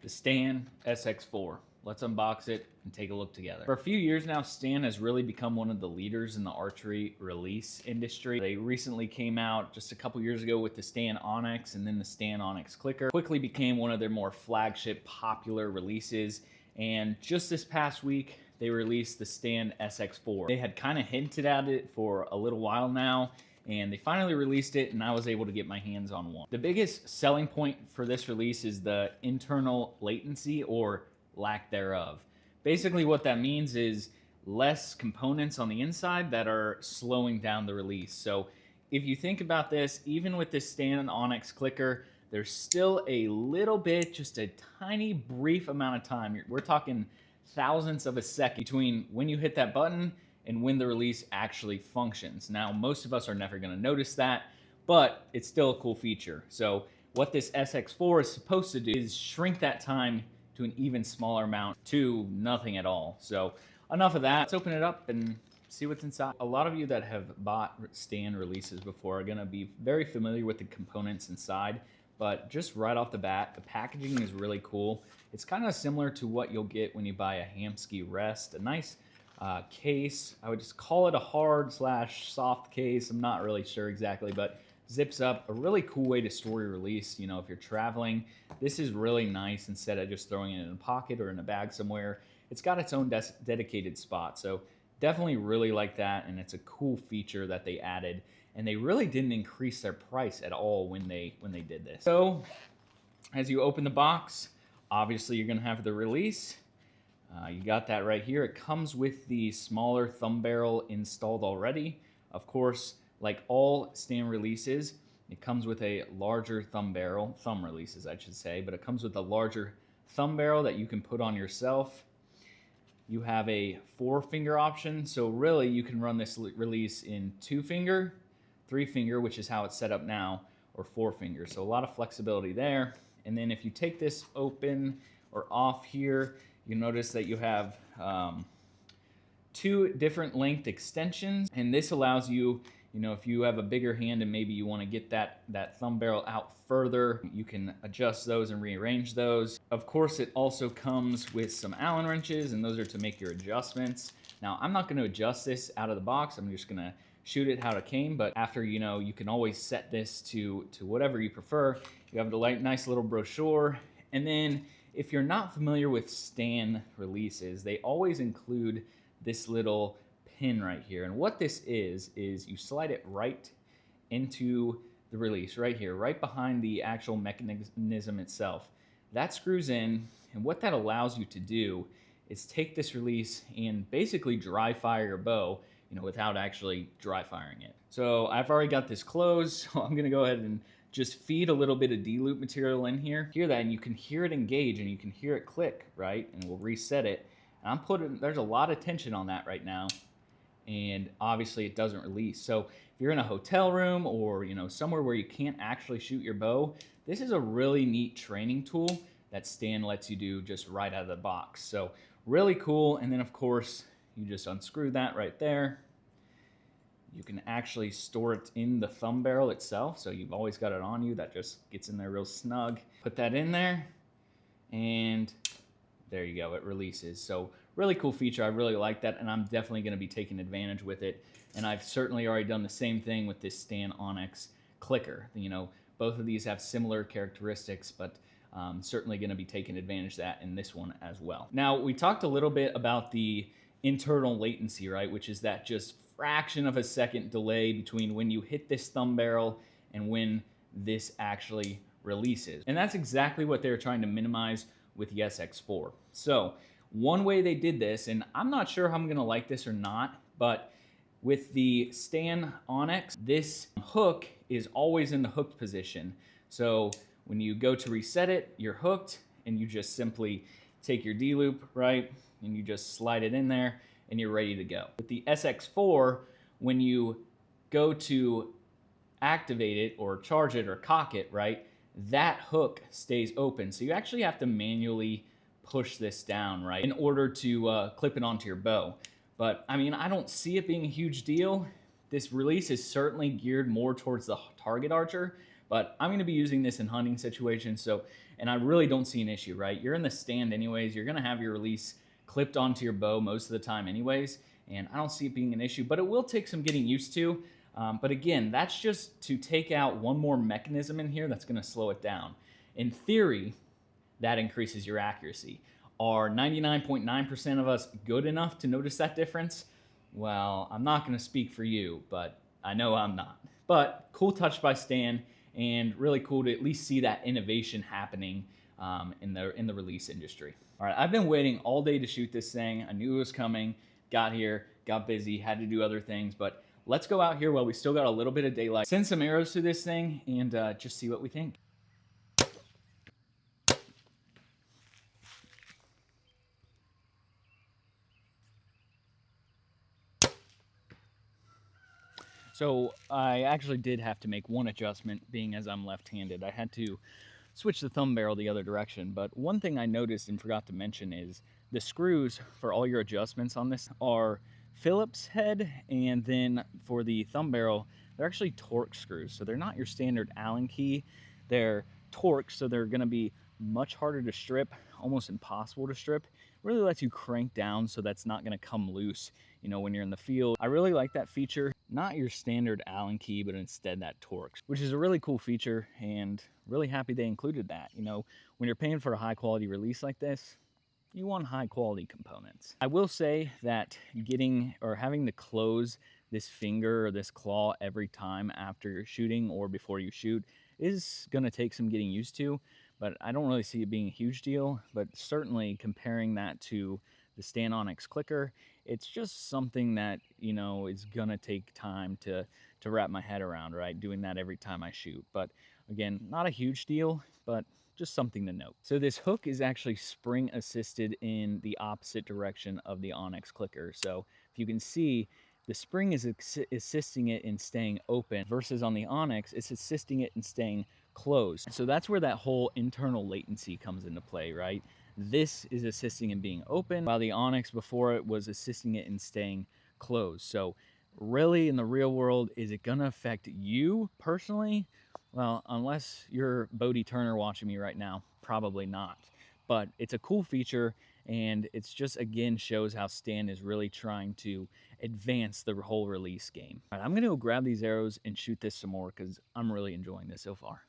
the Stan Sx4. Let's unbox it and take a look together. For a few years now, Stan has really become one of the leaders in the archery release industry. They recently came out just a couple years ago with the Stan Onyx and then the Stan Onyx Clicker. Quickly became one of their more flagship popular releases. And just this past week, they released the Stan Sx4. They had kind of hinted at it for a little while now, and they finally released it, and I was able to get my hands on one. The biggest selling point for this release is the internal latency, or lack thereof. Basically what that means is less components on the inside that are slowing down the release. So if you think about this, even with this Stan Onyx Clicker, there's still a little bit, just a tiny brief amount of time. We're talking thousandths of a second between when you hit that button and when the release actually functions. Now, most of us are never gonna notice that, but it's still a cool feature. So what this Sx4 is supposed to do is shrink that time to an even smaller amount, to nothing at all. So enough of that. Let's open it up and see what's inside. A lot of you that have bought Stan releases before are gonna be very familiar with the components inside, but just right off the bat, the packaging is really cool. It's kind of similar to what you'll get when you buy a Hamskea Rest, a nice case. I would just call it a hard / soft case. I'm not really sure exactly, but zips up. A really cool way to store your release. You know, if you're traveling, this is really nice instead of just throwing it in a pocket or in a bag somewhere. It's got its own dedicated spot. So definitely really like that, and it's a cool feature that they added. And they really didn't increase their price at all when they did this. So as you open the box, obviously you're gonna have the release. You got that right here. It comes with the smaller thumb barrel installed already. Of course, like all Stan releases, it comes with a larger thumb releases I should say, but it comes with a larger thumb barrel that you can put on yourself. You have a 4-finger option, so really you can run this release in 2-finger, 3-finger, which is how it's set up now, or 4-finger. So a lot of flexibility there. And then if you take this open or off here, you notice that you have 2 different length extensions, and this allows you, you know, if you have a bigger hand and maybe you want to get that thumb barrel out further, you can adjust those and rearrange those. Of course, it also comes with some Allen wrenches, and those are to make your adjustments. Now, I'm not going to adjust this out of the box. I'm just going to shoot it how it came, but after, you know, you can always set this to whatever you prefer. You have the nice little brochure, and then if you're not familiar with Stan releases, they always include this little pin right here. And what this is you slide it right into the release right here, right behind the actual mechanism itself. That screws in, and what that allows you to do is take this release and basically dry fire your bow, you know, without actually dry firing it. So I've already got this closed, so I'm gonna go ahead and just feed a little bit of D-loop material in here. Hear that, and you can hear it engage, and you can hear it click, right? And we'll reset it. And there's a lot of tension on that right now, and obviously it doesn't release. So if you're in a hotel room or, you know, somewhere where you can't actually shoot your bow, this is a really neat training tool that Stan lets you do just right out of the box. So really cool. And then of course, you just unscrew that right there. You can actually store it in the thumb barrel itself, so you've always got it on you. That just gets in there real snug. Put that in there, and there you go, it releases. So really cool feature, I really like that, and I'm definitely gonna be taking advantage with it. And I've certainly already done the same thing with this Stan Onyx Clicker. You know, both of these have similar characteristics, but certainly gonna be taking advantage of that in this one as well. Now, we talked a little bit about the internal latency, right? Which is that just fraction of a second delay between when you hit this thumb barrel and when this actually releases. And that's exactly what they're trying to minimize with the Sx4. So one way they did this, and I'm not sure how I'm gonna like this or not, but with the Stan Onyx, this hook is always in the hooked position. So when you go to reset it, you're hooked, and you just simply take your D-loop, right? And you just slide it in there, and you're ready to go. With the Sx4, when you go to activate it or charge it or cock it, right, that hook stays open. So you actually have to manually push this down, right, in order to clip it onto your bow. But I mean, I don't see it being a huge deal. This release is certainly geared more towards the target archer, But I'm going to be using this in hunting situations, and I really don't see an issue, right? You're in the stand anyways. You're going to have your release clipped onto your bow most of the time anyways, and I don't see it being an issue, but it will take some getting used to. But again, that's just to take out one more mechanism in here that's going to slow it down. In theory, that increases your accuracy. Are 99.9% of us good enough to notice that difference? Well, I'm not going to speak for you, but I know I'm not. But cool touch by Stan, and really cool to at least see that innovation happening in the release industry. All right, I've been waiting all day to shoot this thing. I knew it was coming. Got here, got busy, had to do other things, but let's go out here while we still got a little bit of daylight, send some arrows to this thing, and just see what we think. So I actually did have to make one adjustment, being as I'm left-handed. I had to switch the thumb barrel the other direction, but one thing I noticed and forgot to mention is the screws for all your adjustments on this are Phillips head, and then for the thumb barrel, they're actually Torx screws. So they're not your standard Allen key, they're Torx, so they're gonna be much harder to strip, almost impossible to strip. Really lets you crank down so that's not gonna come loose, you know, when you're in the field. I really like that feature. Not your standard Allen key, but instead that Torx, which is a really cool feature, and really happy they included that. You know, when you're paying for a high quality release like this, you want high quality components. I will say that getting or having to close this finger or this claw every time after you're shooting or before you shoot is going to take some getting used to, but I don't really see it being a huge deal. But certainly comparing that to the Stan Sx4 clicker, it's just something that, you know, is going to take time to wrap my head around, right? Doing that every time I shoot. But again, not a huge deal, but just something to note. So this hook is actually spring assisted in the opposite direction of the Onyx clicker. So if you can see, the spring is assisting it in staying open, versus on the Onyx, it's assisting it in staying closed. So that's where that whole internal latency comes into play, right? This is assisting in being open, while the Onyx before it was assisting it in staying closed. So really, in the real world, is it gonna affect you personally? Well, unless you're Bodie Turner watching me right now, probably not. But it's a cool feature, and it's just, again, shows how Stan is really trying to advance the whole release game. All right, I'm gonna go grab these arrows and shoot this some more because I'm really enjoying this so far.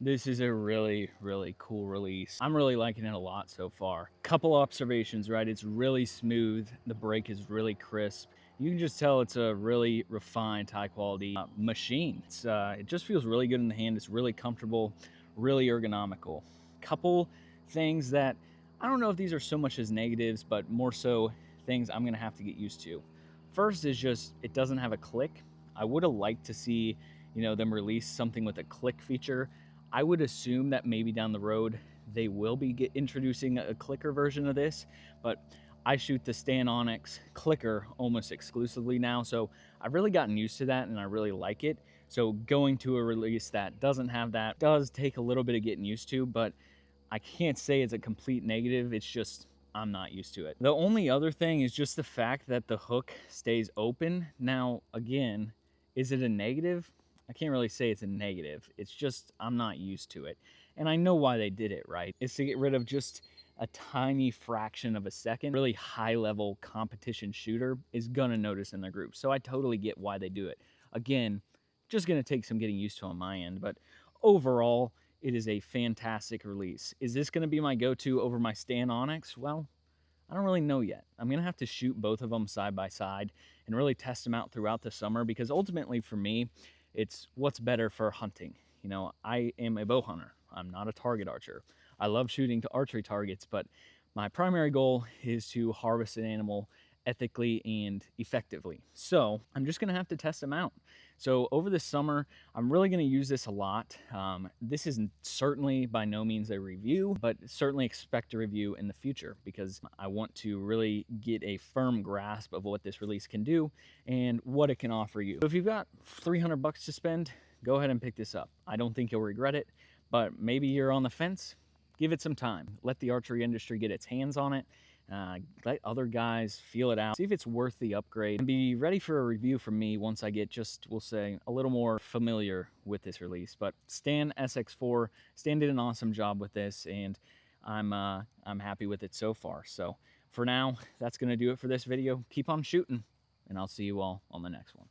This is a really, really cool release. I'm really liking it a lot so far. Couple observations, right? It's really smooth. The break is really crisp. You can just tell it's a really refined, high quality machine. It just feels really good in the hand. It's really comfortable, really ergonomical. Couple things that I don't know if these are so much as negatives, but more so things I'm gonna have to get used to. First is just, it doesn't have a click. I would have liked to see, you know, them release something with a click feature. I would assume that maybe down the road they will be introducing a clicker version of this, but I shoot the Stan Onyx clicker almost exclusively now, so I've really gotten used to that and I really like it. So going to a release that doesn't have that does take a little bit of getting used to, but I can't say it's a complete negative. It's just I'm not used to it. The only other thing is just the fact that the hook stays open. Now, again, is it a negative? I can't really say it's a negative. It's just I'm not used to it. And I know why they did it, right? It's to get rid of just a tiny fraction of a second. Really high level competition shooter is gonna notice in their group. So I totally get why they do it. Again, just gonna take some getting used to on my end, but overall, it is a fantastic release. Is this gonna be my go-to over my Stan Onyx? Well, I don't really know yet. I'm gonna have to shoot both of them side by side and really test them out throughout the summer, because ultimately for me, it's what's better for hunting. You know, I am a bow hunter. I'm not a target archer. I love shooting to archery targets, but my primary goal is to harvest an animal ethically and effectively. So I'm just gonna have to test them out. So over the summer, I'm really gonna use this a lot. This is certainly by no means a review, but certainly expect a review in the future because I want to really get a firm grasp of what this release can do and what it can offer you. So if you've got 300 bucks to spend, go ahead and pick this up. I don't think you'll regret it, but maybe you're on the fence. Give it some time. Let the archery industry get its hands on it. Let other guys feel it out. See if it's worth the upgrade. And be ready for a review from me once I get just, we'll say, a little more familiar with this release. But Stan Sx4, Stan did an awesome job with this, and I'm happy with it so far. So for now, that's going to do it for this video. Keep on shooting, and I'll see you all on the next one.